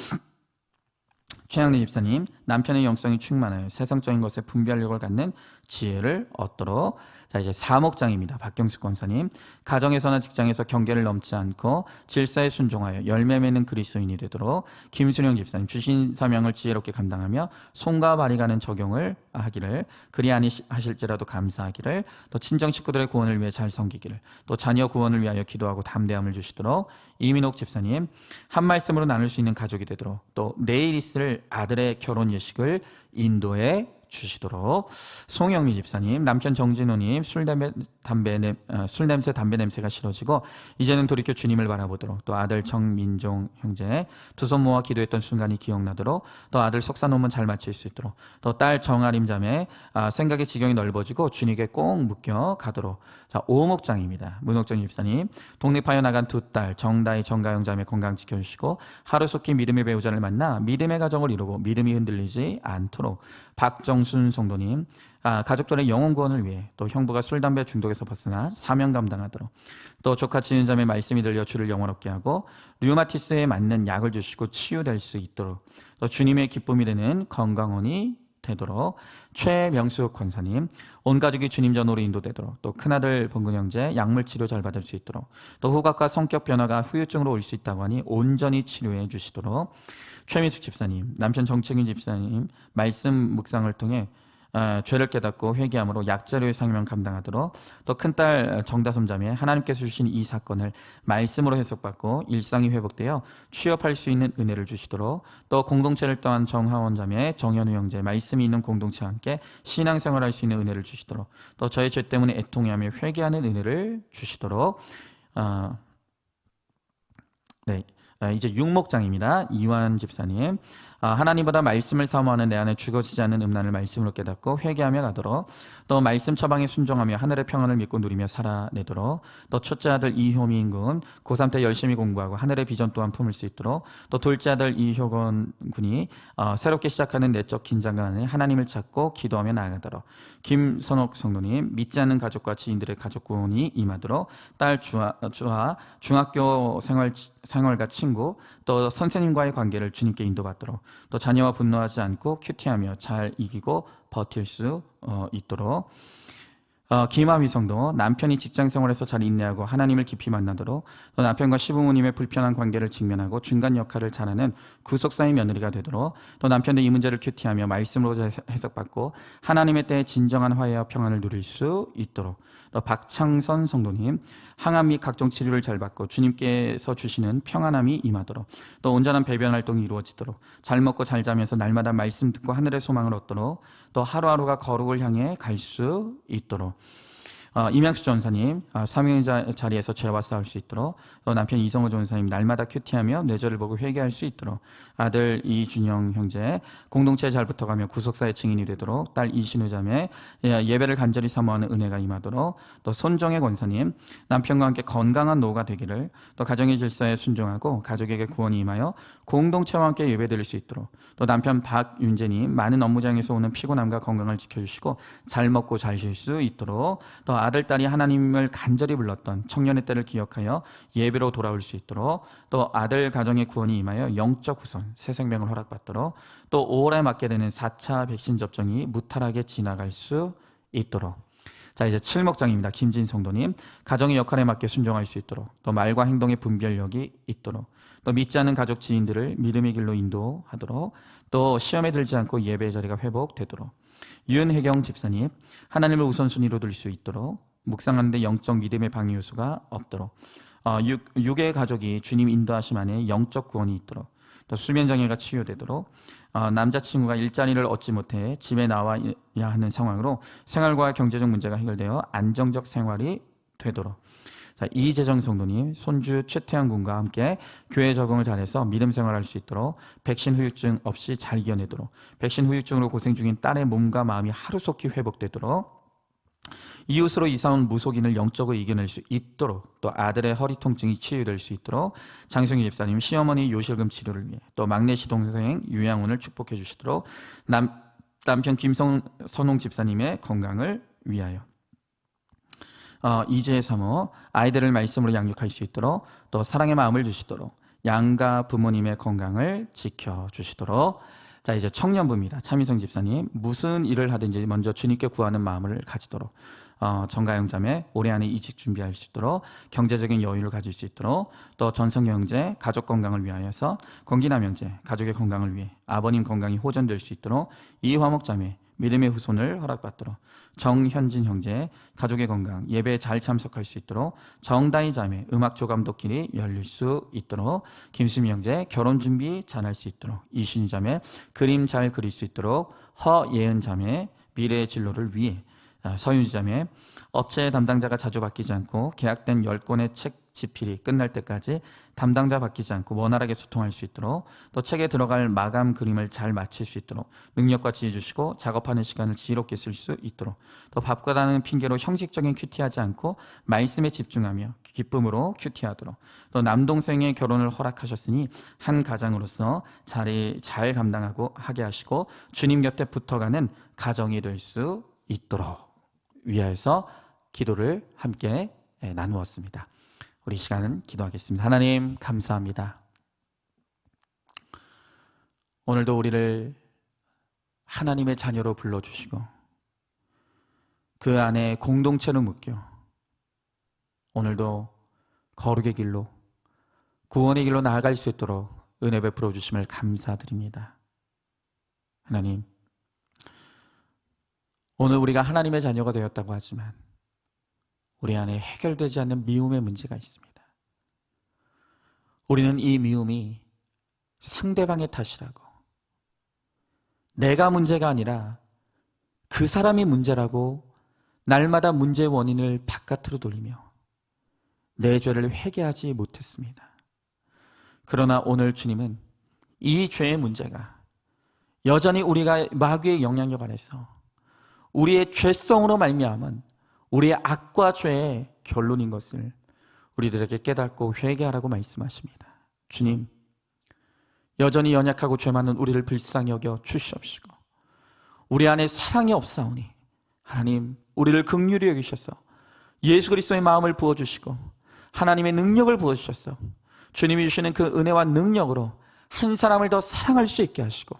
최양래 집사님, 남편의 영성이 충만하여 세상적인 것에 분별력을 갖는 지혜를 얻도록. 자, 이제 4목장입니다. 박경숙 권사님, 가정에서나 직장에서 경계를 넘지 않고 질서에 순종하여 열매 맺는 그리스도인이 되도록. 김순영 집사님, 주신 사명을 지혜롭게 감당하며 손과 발이 가는 적용을 하기를, 그리 아니하실지라도 감사하기를. 또 친정 식구들의 구원을 위해 잘 섬기기를. 또 자녀 구원을 위하여 기도하고 담대함을 주시도록. 이민옥 집사님, 한 말씀으로 나눌 수 있는 가족이 되도록. 또 내일 있을 아들의 결혼 예식을 인도해 주시도록. 송영미 집사님, 남편 정진호님, 술 냄새 담배 냄새가 싫어지고 이제는 돌이켜 주님을 바라보도록. 또 아들 정민종 형제, 두 손 모아 기도했던 순간이 기억나도록. 또 아들 석사 논문 잘 마칠 수 있도록. 또 딸 정아림 자매, 생각의 지경이 넓어지고 주님께 꼭 묶여 가도록. 자, 5목장입니다. 문옥정 집사님, 독립하여 나간 두 딸 정다희 정가영 자매 건강 지켜주시고 하루속히 믿음의 배우자를 만나 믿음의 가정을 이루고 믿음이 흔들리지 않도록. 박정순 성도님, 가족들의 영혼 구원을 위해. 또 형부가 술 담배 중독에서 벗어나 사명 감당하도록. 또 조카 지은 자매 말씀이 들려 주를 영원롭게 하고 류마티스에 맞는 약을 주시고 치유될 수 있도록. 또 주님의 기쁨이 되는 건강원이 되도록. 최명숙 권사님, 온 가족이 주님 전으로 인도되도록. 또 큰아들 봉근 형제 약물 치료 잘 받을 수 있도록. 또 후각과 성격 변화가 후유증으로 올 수 있다고 하니 온전히 치료해 주시도록. 최미숙 집사님, 남편 정책인 집사님 말씀 묵상을 통해 죄를 깨닫고 회개함으로 약자료의 상명 감당하도록. 또 큰딸 정다솜 자매, 하나님께서 주신 이 사건을 말씀으로 해석받고 일상이 회복되어 취업할 수 있는 은혜를 주시도록. 또 공동체를 떠난 정하원 자매, 정현우 형제, 말씀이 있는 공동체와 함께 신앙생활할 수 있는 은혜를 주시도록. 또 저의 죄 때문에 애통해하며 회개하는 은혜를 주시도록. 네. 이제 6목장입니다. 이완 집사님, 하나님보다 말씀을 사모하는 내 안에 죽어지지 않는 음란을 말씀으로 깨닫고 회개하며 가도록. 또 말씀 처방에 순종하며 하늘의 평안을 믿고 누리며 살아내도록. 또 첫째 아들 이효민 군 고3 때 열심히 공부하고 하늘의 비전 또한 품을 수 있도록. 또 둘째 아들 이효건 군이 새롭게 시작하는 내적 긴장감 안에 하나님을 찾고 기도하며 나아가도록. 김선옥 성도님, 믿지 않는 가족과 지인들의 가족 구원이 임하도록. 딸 주아 중학교 생활과 친구, 또 선생님과의 관계를 주님께 인도받도록. 또 자녀와 분노하지 않고 큐티하며 잘 이기고 버틸 수 있도록. 김하미 성도, 남편이 직장 생활에서 잘 인내하고 하나님을 깊이 만나도록. 또 남편과 시부모님의 불편한 관계를 직면하고 중간 역할을 잘하는 구속사의 며느리가 되도록. 또 남편도 이 문제를 큐티하며 말씀으로 해석받고 하나님의 때에 진정한 화해와 평안을 누릴 수 있도록. 또 박창선 성도님, 항암 및 각종 치료를 잘 받고 주님께서 주시는 평안함이 임하도록. 또 온전한 배변 활동이 이루어지도록. 잘 먹고 잘 자면서 날마다 말씀 듣고 하늘의 소망을 얻도록. 또 하루하루가 거룩을 향해 갈 수 있도록. 임양수 전사님, 사명의 자리에서 죄와 싸울 수 있도록, 또 남편 이성호 전사님 날마다 큐티하며 뇌절을 보고 회개할 수 있도록, 아들 이준영 형제 공동체에 잘 붙어가며 구속사의 증인이 되도록, 딸 이신우 자매 예배를 간절히 사모하는 은혜가 임하도록, 또 손정혜 권사님 남편과 함께 건강한 노후가 되기를, 또 가정의 질서에 순종하고 가족에게 구원이 임하여 공동체와 함께 예배드릴 수 있도록, 또 남편 박윤재님 많은 업무장에서 오는 피곤함과 건강을 지켜주시고 잘 먹고 잘 쉴 수 있도록, 또 아들, 딸이 하나님을 간절히 불렀던 청년의 때를 기억하여 예배로 돌아올 수 있도록, 또 아들 가정의 구원이 임하여 영적 후손 새 생명을 허락받도록, 또 5월에 맞게 되는 4차 백신 접종이 무탈하게 지나갈 수 있도록. 자, 이제 7목장입니다. 김진 성도님, 가정의 역할에 맞게 순종할 수 있도록, 또 말과 행동의 분별력이 있도록, 또 믿지 않는 가족 지인들을 믿음의 길로 인도하도록, 또 시험에 들지 않고 예배의 자리가 회복되도록. 윤혜경 집사님, 하나님을 우선순위로 둘 수 있도록, 묵상하는데 영적 믿음의 방해 요소가 없도록, 육의 가족이 주님 인도하심 안에 영적 구원이 있도록, 또 수면장애가 치유되도록, 남자친구가 일자리를 얻지 못해 집에 나와야 하는 상황으로 생활과 경제적 문제가 해결되어 안정적 생활이 되도록. 자, 이재정 성도님, 손주 최태양 군과 함께 교회 적응을 잘해서 믿음 생활할 수 있도록, 백신 후유증 없이 잘 이겨내도록, 백신 후유증으로 고생 중인 딸의 몸과 마음이 하루속히 회복되도록, 이웃으로 이사온 무속인을 영적으로 이겨낼 수 있도록, 또 아들의 허리 통증이 치유될 수 있도록, 장성희 집사님 시어머니 요실금 치료를 위해, 또 막내 시동생 유양훈을 축복해 주시도록, 남편 김선홍 집사님의 건강을 위하여, 이재의 사모 아이들을 말씀으로 양육할 수 있도록, 또 사랑의 마음을 주시도록, 양가 부모님의 건강을 지켜주시도록. 자, 이제 청년부입니다. 차미성 집사님, 무슨 일을 하든지 먼저 주님께 구하는 마음을 가지도록, 정가영 자매 올해 안에 이직 준비할 수 있도록, 경제적인 여유를 가질 수 있도록, 또 전성경 형제 가족 건강을 위하여서, 권기남 형제 가족의 건강을 위해 아버님 건강이 호전될 수 있도록, 이화목 자매 믿음의 후손을 허락받도록, 정현진 형제 가족의 건강 예배에 잘 참석할 수 있도록, 정다희 자매 음악조 감독길이 열릴 수 있도록, 김수미 형제 결혼 준비 잘할 수 있도록, 이신희 자매 그림 잘 그릴 수 있도록, 허예은 자매 미래의 진로를 위해, 서윤지 자매 업체 담당자가 자주 바뀌지 않고 계약된 10권의 책 집필이 끝날 때까지 담당자 바뀌지 않고 원활하게 소통할 수 있도록, 또 책에 들어갈 마감 그림을 잘 맞출 수 있도록 능력과 지혜 주시고 작업하는 시간을 지혜롭게 쓸 수 있도록, 또 바쁘다는 핑계로 형식적인 큐티하지 않고 말씀에 집중하며 기쁨으로 큐티하도록, 또 남동생의 결혼을 허락하셨으니 한 가장으로서 잘 감당하고 하게 하시고 주님 곁에 붙어가는 가정이 될 수 있도록 위하여서 기도를 함께 나누었습니다. 우리 시간은 기도하겠습니다. 하나님 감사합니다. 오늘도 우리를 하나님의 자녀로 불러주시고 그 안에 공동체로 묶여 오늘도 거룩의 길로 구원의 길로 나아갈 수 있도록 은혜 베풀어 주심을 감사드립니다. 하나님, 오늘 우리가 하나님의 자녀가 되었다고 하지만 우리 안에 해결되지 않는 미움의 문제가 있습니다. 우리는 이 미움이 상대방의 탓이라고, 내가 문제가 아니라 그 사람이 문제라고 날마다 문제의 원인을 바깥으로 돌리며 내 죄를 회개하지 못했습니다. 그러나 오늘 주님은 이 죄의 문제가 여전히 우리가 마귀의 영향력 아래서 우리의 죄성으로 말미암은 우리의 악과 죄의 결론인 것을 우리들에게 깨닫고 회개하라고 말씀하십니다. 주님, 여전히 연약하고 죄 많은 우리를 불쌍히 여겨 주시옵시고 우리 안에 사랑이 없사오니 하나님 우리를 긍휼히 여기셔서 예수 그리스도의 마음을 부어주시고 하나님의 능력을 부어주셔서 주님이 주시는 그 은혜와 능력으로 한 사람을 더 사랑할 수 있게 하시고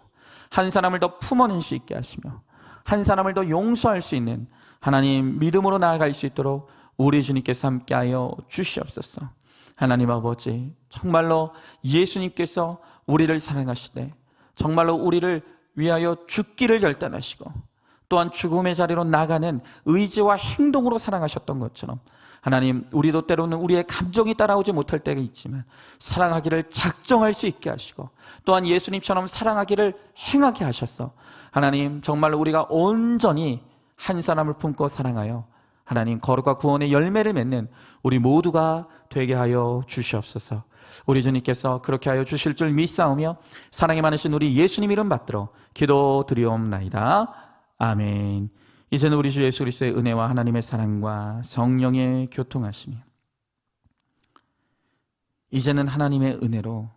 한 사람을 더 품어낼 수 있게 하시며 한 사람을 더 용서할 수 있는 하나님 믿음으로 나아갈 수 있도록 우리 주님께서 함께하여 주시옵소서. 하나님 아버지, 정말로 예수님께서 우리를 사랑하시되 정말로 우리를 위하여 죽기를 결단하시고 또한 죽음의 자리로 나가는 의지와 행동으로 사랑하셨던 것처럼 하나님, 우리도 때로는 우리의 감정이 따라오지 못할 때가 있지만 사랑하기를 작정할 수 있게 하시고 또한 예수님처럼 사랑하기를 행하게 하셔서 하나님 정말로 우리가 온전히 한 사람을 품고 사랑하여 하나님, 거룩과 구원의 열매를 맺는 우리 모두가 되게 하여 주시옵소서. 우리 주님께서 그렇게 하여 주실 줄 믿사오며 사랑이 많으신 우리 예수님 이름 받들어 기도드리옵나이다. 아멘. 이제는 우리 주 예수 그리스도의 은혜와 하나님의 사랑과 성령의 교통하심이, 이제는 하나님의 은혜로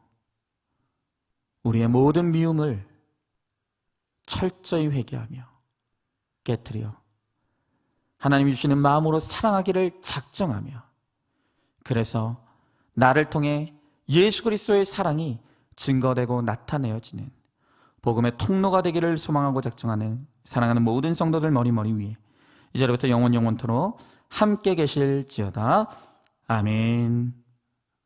우리의 모든 미움을 철저히 회개하며 깨트려 하나님이 주시는 마음으로 사랑하기를 작정하며, 그래서 나를 통해 예수 그리스도의 사랑이 증거되고 나타내어지는 복음의 통로가 되기를 소망하고 작정하는 사랑하는 모든 성도들 머리머리 위에 이제부터 영원토록 함께 계실지어다. 아멘.